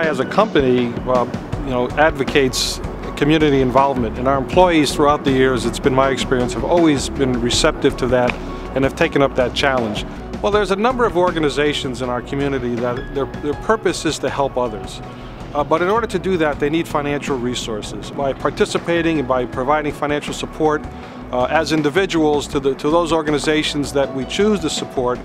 UI as a company, advocates community involvement, and our employees throughout the years, it's been my experience, have always been receptive to that and have taken up that challenge. Well, there's a number of organizations in our community that their purpose is to help others. But in order to do that, they need financial resources. By participating and by providing financial support as individuals to those organizations that we choose to support,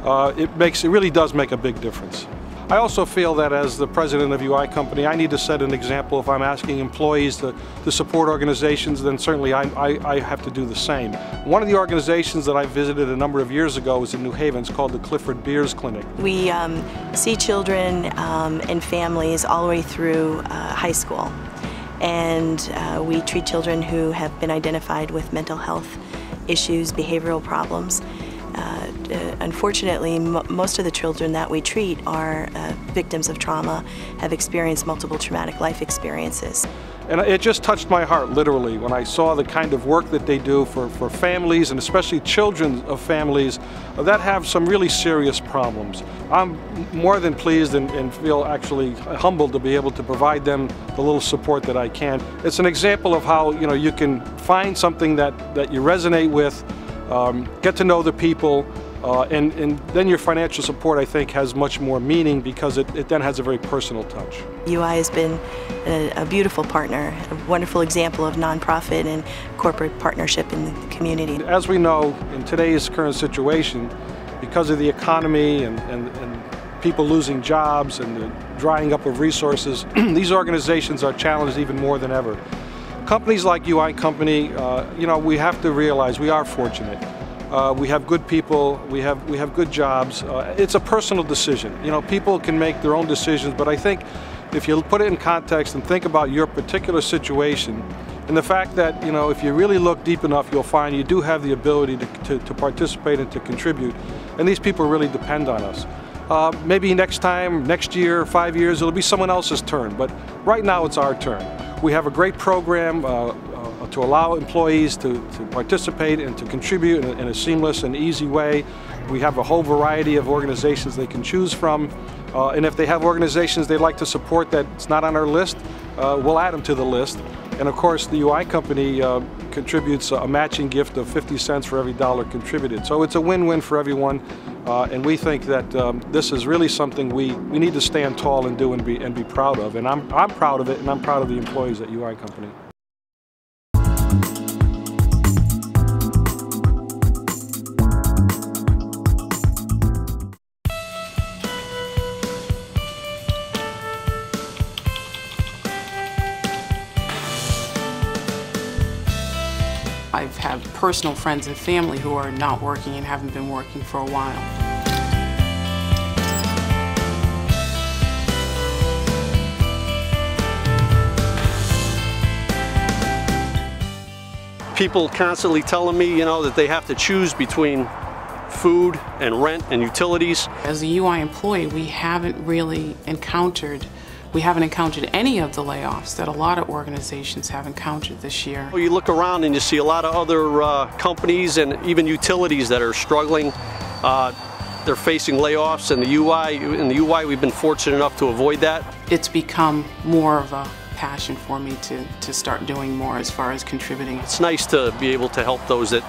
it really does make a big difference. I also feel that as the president of UI Company, I need to set an example. If I'm asking employees to support organizations, then certainly I have to do the same. One of the organizations that I visited a number of years ago was in New Haven. It's called the Clifford Beers Clinic. We see children and families all the way through high school. And we treat children who have been identified with mental health issues, behavioral problems. Unfortunately, most of the children that we treat are victims of trauma, have experienced multiple traumatic life experiences. And it just touched my heart, literally, when I saw the kind of work that they do for families, and especially children of families that have some really serious problems. I'm more than pleased and feel actually humbled to be able to provide them the little support that I can. It's an example of how you can find something that you resonate with, get to know the people, and then your financial support, I think, has much more meaning because it then has a very personal touch. UI has been a beautiful partner, a wonderful example of nonprofit and corporate partnership in the community. As we know, in today's current situation, because of the economy and people losing jobs and the drying up of resources, these organizations are challenged even more than ever. Companies like UI Company, we have to realize we are fortunate. We have good people, we have good jobs. It's a personal decision. People can make their own decisions, but I think if you put it in context and think about your particular situation, and the fact that, if you really look deep enough, you'll find you do have the ability to participate and to contribute, and these people really depend on us. Maybe next time, next year, 5 years, it'll be someone else's turn, but right now it's our turn. We have a great program to allow employees to participate and to contribute in a seamless and easy way. We have a whole variety of organizations they can choose from, and if they have organizations they'd like to support that's not on our list, we'll add them to the list. And of course, the UI Company contributes a matching gift of 50 cents for every dollar contributed. So it's a win-win for everyone, and we think that this is really something we need to stand tall and do and be proud of. And I'm proud of it, and I'm proud of the employees at UI Company. I've had personal friends and family who are not working and haven't been working for a while. People constantly telling me, that they have to choose between food and rent and utilities. As a UI employee, we haven't encountered any of the layoffs that a lot of organizations have encountered this year. You look around and you see a lot of other companies and even utilities that are struggling. They're facing layoffs, and in the UI we've been fortunate enough to avoid that. It's become more of a passion for me to start doing more as far as contributing. It's nice to be able to help those that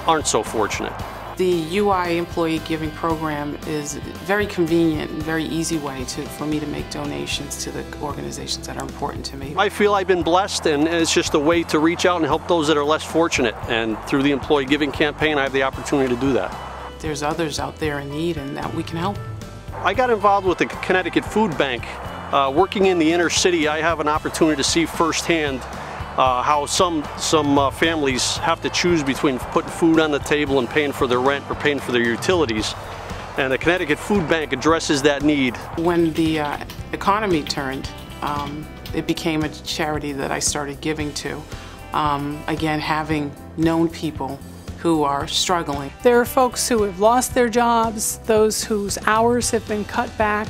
aren't so fortunate. The UI Employee Giving Program is a very convenient and very easy way for me to make donations to the organizations that are important to me. I feel I've been blessed, and it's just a way to reach out and help those that are less fortunate. And through the Employee Giving Campaign, I have the opportunity to do that. There's others out there in need, and that we can help. I got involved with the Connecticut Food Bank. Working in the inner city, I have an opportunity to see firsthand how some families have to choose between putting food on the table and paying for their rent or paying for their utilities. And the Connecticut Food Bank addresses that need. When the economy turned, it became a charity that I started giving to. Again, having known people who are struggling. There are folks who have lost their jobs, those whose hours have been cut back,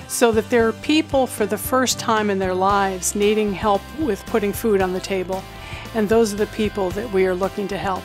so that there are people for the first time in their lives needing help with putting food on the table, and those are the people that we are looking to help.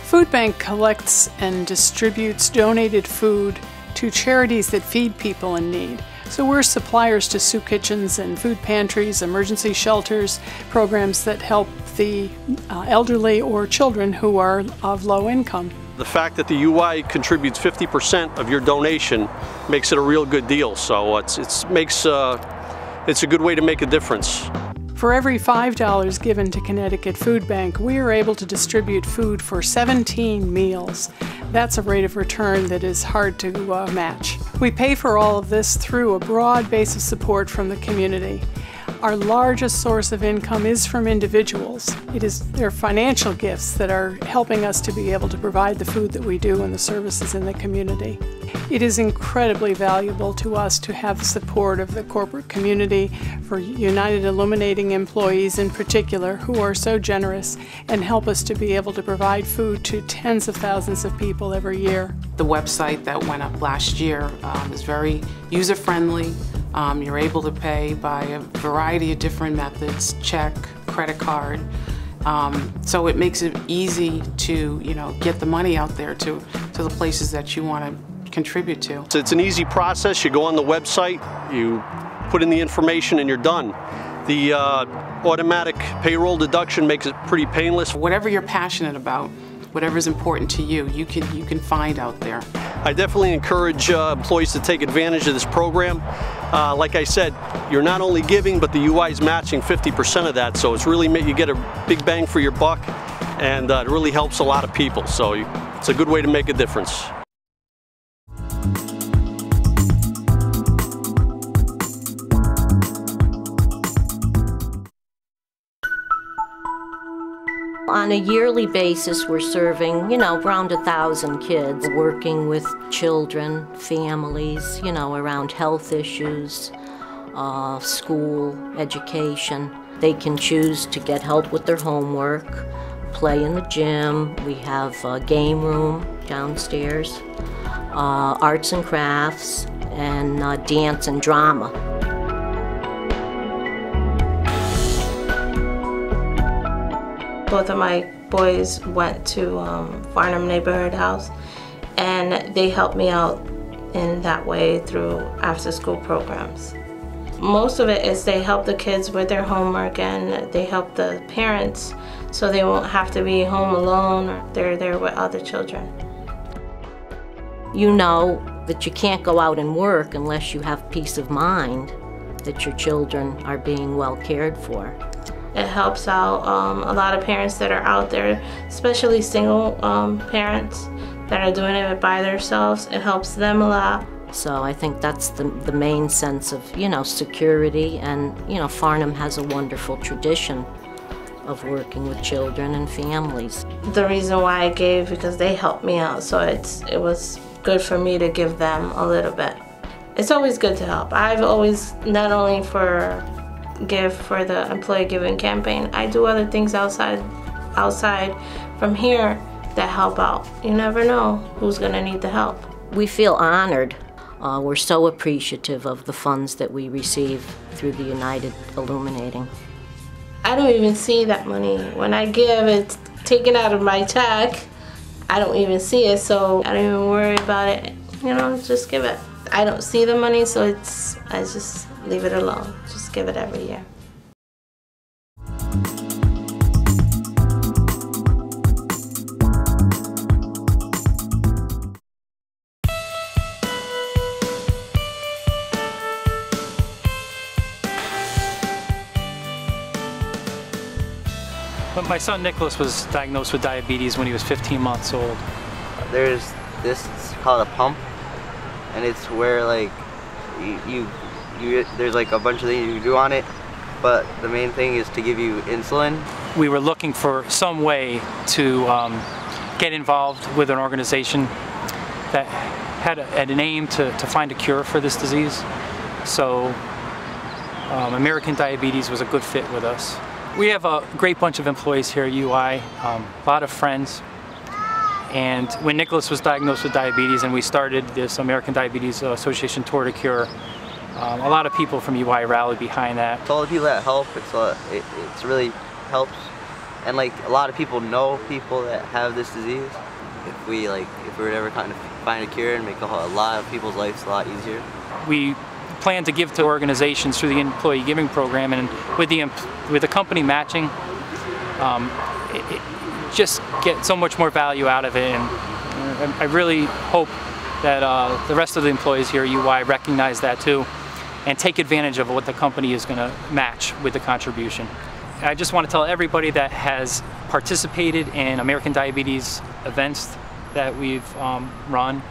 Food Bank collects and distributes donated food to charities that feed people in need. So we're suppliers to soup kitchens and food pantries, emergency shelters, programs that help the elderly or children who are of low income. The fact that the UI contributes 50% of your donation makes it a real good deal. So it's a good way to make a difference. For every $5 given to Connecticut Food Bank, we are able to distribute food for 17 meals. That's a rate of return that is hard to match. We pay for all of this through a broad base of support from the community. Our largest source of income is from individuals. It is their financial gifts that are helping us to be able to provide the food that we do and the services in the community. It is incredibly valuable to us to have the support of the corporate community, for United Illuminating employees in particular, who are so generous and help us to be able to provide food to tens of thousands of people every year. The website that went up last year is very user-friendly. You're able to pay by a variety of different methods, check, credit card. So it makes it easy to, get the money out there to the places that you want to contribute to. So it's an easy process. You go on the website, you put in the information, and you're done. The automatic payroll deduction makes it pretty painless. Whatever you're passionate about, whatever is important to you, you can find out there. I definitely encourage employees to take advantage of this program. Like I said, you're not only giving, but the UI is matching 50% of that, so it's really, you get a big bang for your buck, and it really helps a lot of people, so it's a good way to make a difference. On a yearly basis, we're serving, around 1,000 kids, working with children, families, around health issues, school, education. They can choose to get help with their homework, play in the gym. We have a game room downstairs, arts and crafts, and dance and drama. Both of my boys went to Farnham Neighborhood House, and they helped me out in that way through after-school programs. Most of it is they help the kids with their homework, and they help the parents so they won't have to be home alone, or they're there with other children. You know that you can't go out and work unless you have peace of mind that your children are being well cared for. It helps out a lot of parents that are out there, especially single parents that are doing it by themselves. It helps them a lot. So I think that's the main sense of, security, and, Farnham has a wonderful tradition of working with children and families. The reason why I gave, because they helped me out, so it was good for me to give them a little bit. It's always good to help. I've always, not only give for the employee giving campaign, I do other things outside from here that help out. You never know who's gonna need the help. We feel honored. We're so appreciative of the funds that we receive through the United Illuminating. I don't even see that money. When I give, it's taken out of my check. I don't even see it, so I don't even worry about it. Just give it. I don't see the money, so I just leave it alone. Just give it every year. My son Nicholas was diagnosed with diabetes when he was 15 months old. There's this, it's called a pump, and it's where like there's like a bunch of things you can do on it, but the main thing is to give you insulin. We were looking for some way to get involved with an organization that had an aim to find a cure for this disease. So American Diabetes was a good fit with us. We have a great bunch of employees here at UI, a lot of friends. And when Nicholas was diagnosed with diabetes and we started this American Diabetes Association Tour to Cure, a lot of people from UI rallied behind that. All the people that help, it's really helps. And like a lot of people know people that have this disease. If we were to ever kind of find a cure and make a lot of people's lives a lot easier. We plan to give to organizations through the employee giving program, and with the company matching, just get so much more value out of it. And I really hope that the rest of the employees here at UI recognize that too, and take advantage of what the company is going to match with the contribution. I just want to tell everybody that has participated in American Diabetes events that we've run,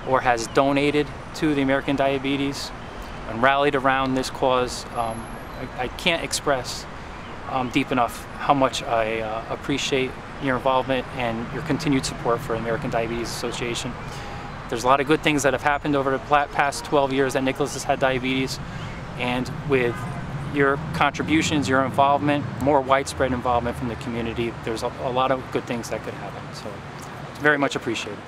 or has donated to the American Diabetes and rallied around this cause, I can't express deep enough how much I appreciate your involvement and your continued support for the American Diabetes Association. There's a lot of good things that have happened over the past 12 years that Nicholas has had diabetes, and with your contributions, your involvement, more widespread involvement from the community, there's a lot of good things that could happen. So it's very much appreciated.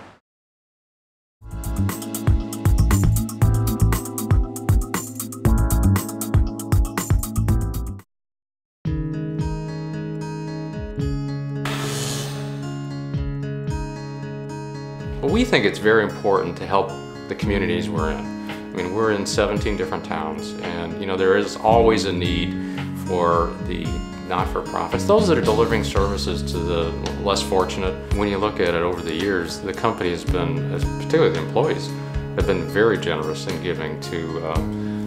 Well, we think it's very important to help the communities we're in. I mean, we're in 17 different towns, and there is always a need for the not-for-profits, those that are delivering services to the less fortunate. When you look at it over the years, the company has been, particularly the employees, have been very generous in giving to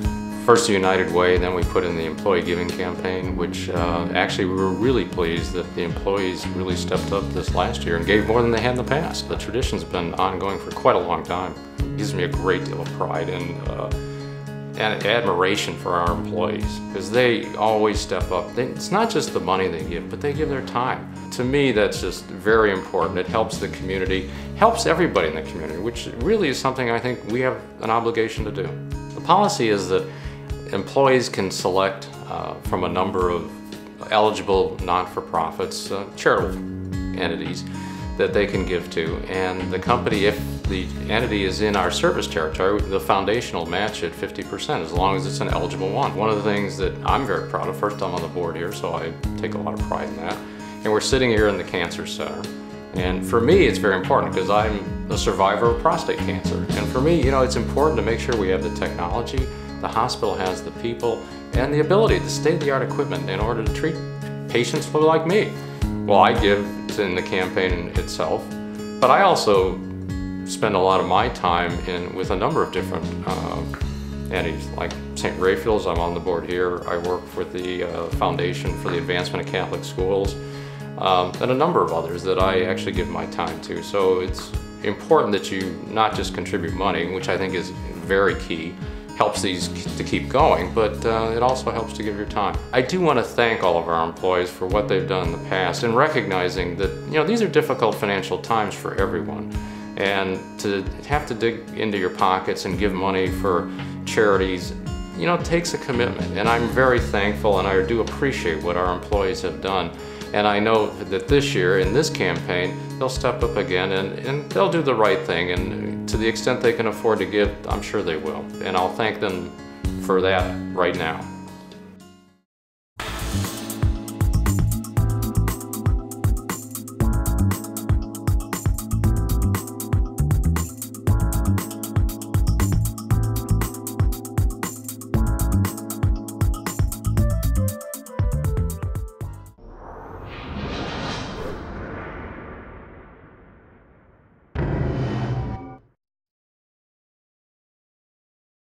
first the United Way, then we put in the employee giving campaign, which actually we were really pleased that the employees really stepped up this last year and gave more than they had in the past. The tradition's been ongoing for quite a long time. It gives me a great deal of pride and admiration for our employees, because they always step up. It's not just the money they give, but they give their time. To me, that's just very important. It helps the community, helps everybody in the community, which really is something I think we have an obligation to do. The policy is that employees can select from a number of eligible not-for-profits, charitable entities that they can give to, and the company, if the entity is in our service territory, the foundation will match at 50% as long as it's an eligible one. One of the things that I'm very proud of, first I'm on the board here, so I take a lot of pride in that, and we're sitting here in the Cancer Center. And for me, it's very important because I'm a survivor of prostate cancer, and for me, it's important to make sure we have the technology, the hospital has the people, and the ability, the state-of-the-art equipment in order to treat patients like me. Well, I give in the campaign itself, but I also spend a lot of my time with a number of different entities, like St. Raphael's. I'm on the board here. I work with the Foundation for the Advancement of Catholic Schools, and a number of others that I actually give my time to. So it's important that you not just contribute money, which I think is very key, helps these to keep going, but it also helps to give your time. I do want to thank all of our employees for what they've done in the past, and recognizing that these are difficult financial times for everyone, and to have to dig into your pockets and give money for charities, takes a commitment. And I'm very thankful, and I do appreciate what our employees have done. And I know that this year, in this campaign, they'll step up again and they'll do the right thing. And to the extent they can afford to give, I'm sure they will. And I'll thank them for that right now.